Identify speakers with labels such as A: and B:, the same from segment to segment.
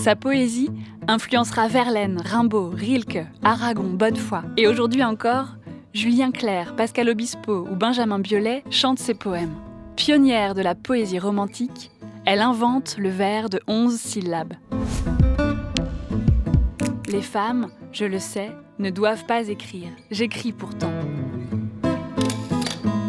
A: Sa poésie influencera Verlaine, Rimbaud, Rilke, Aragon, Bonnefoy. Et aujourd'hui encore, Julien Clerc, Pascal Obispo ou Benjamin Biolay chantent ses poèmes. Pionnière de la poésie romantique, elle invente le vers de 11 syllabes. Les femmes, je le sais, ne doivent pas écrire. J'écris pourtant.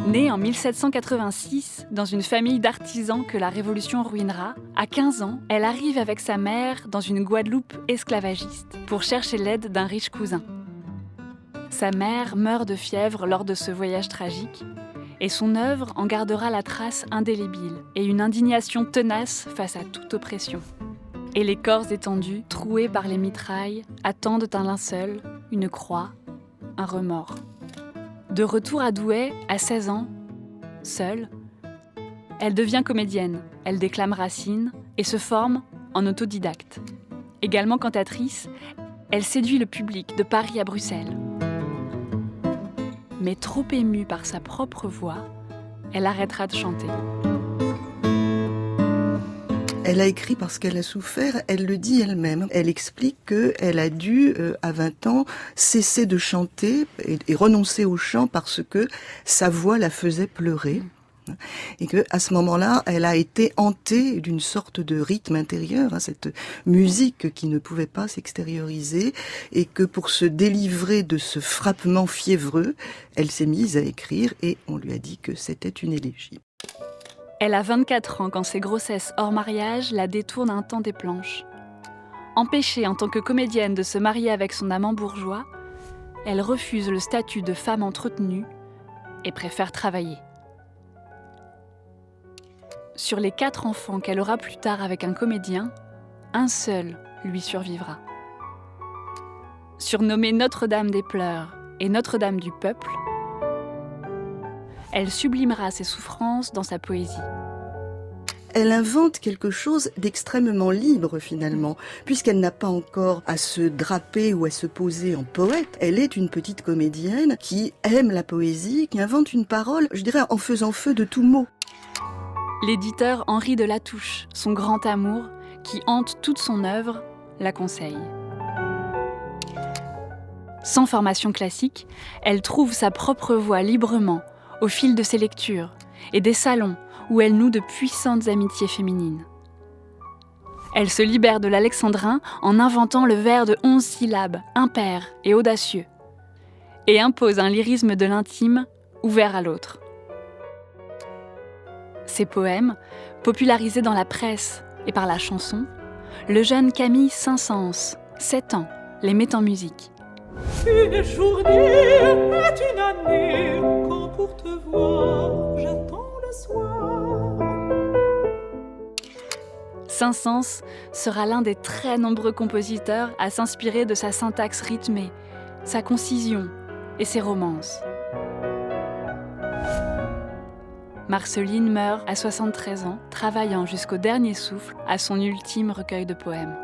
A: Née en 1786 dans une famille d'artisans que la Révolution ruinera, à 15 ans, elle arrive avec sa mère dans une Guadeloupe esclavagiste pour chercher l'aide d'un riche cousin. Sa mère meurt de fièvre lors de ce voyage tragique et son œuvre en gardera la trace indélébile et une indignation tenace face à toute oppression. Et les corps étendus, troués par les mitrailles, attendent un linceul, une croix, un remords. De retour à Douai, à 16 ans, seule, elle devient comédienne, elle déclame Racine et se forme en autodidacte. Également cantatrice, elle séduit le public de Paris à Bruxelles. Mais trop émue par sa propre voix, elle arrêtera de chanter.
B: Elle a écrit parce qu'elle a souffert, elle le dit elle-même. Elle explique qu'elle a dû, à 20 ans, cesser de chanter et renoncer au chant parce que sa voix la faisait pleurer. Et que à ce moment-là, elle a été hantée d'une sorte de rythme intérieur, cette musique qui ne pouvait pas s'extérioriser, et que pour se délivrer de ce frappement fiévreux, elle s'est mise à écrire et on lui a dit que c'était une élégie.
A: Elle a 24 ans quand ses grossesses hors mariage la détournent un temps des planches. Empêchée en tant que comédienne de se marier avec son amant bourgeois, elle refuse le statut de femme entretenue et préfère travailler. Sur les 4 enfants qu'elle aura plus tard avec un comédien, un seul lui survivra. Surnommée Notre-Dame des pleurs et Notre-Dame du peuple, elle sublimera ses souffrances dans sa poésie.
B: Elle invente quelque chose d'extrêmement libre finalement, puisqu'elle n'a pas encore à se draper ou à se poser en poète. Elle est une petite comédienne qui aime la poésie, qui invente une parole, je dirais, en faisant feu de tout mot.
A: L'éditeur Henri de Latouche, son grand amour, qui hante toute son œuvre, la conseille. Sans formation classique, elle trouve sa propre voix librement, au fil de ses lectures et des salons où elle noue de puissantes amitiés féminines. Elle se libère de l'alexandrin en inventant le vers de 11 syllabes, impair et audacieux, et impose un lyrisme de l'intime ouvert à l'autre. Ses poèmes, popularisés dans la presse et par la chanson, le jeune Camille Saint-Saëns, 7 ans, les met en musique.
C: Une journée est une année, quand pour te voir, j'attends le soir.
A: Saint-Saëns sera l'un des très nombreux compositeurs à s'inspirer de sa syntaxe rythmée, sa concision et ses romances. Marceline meurt à 73 ans, travaillant jusqu'au dernier souffle à son ultime recueil de poèmes.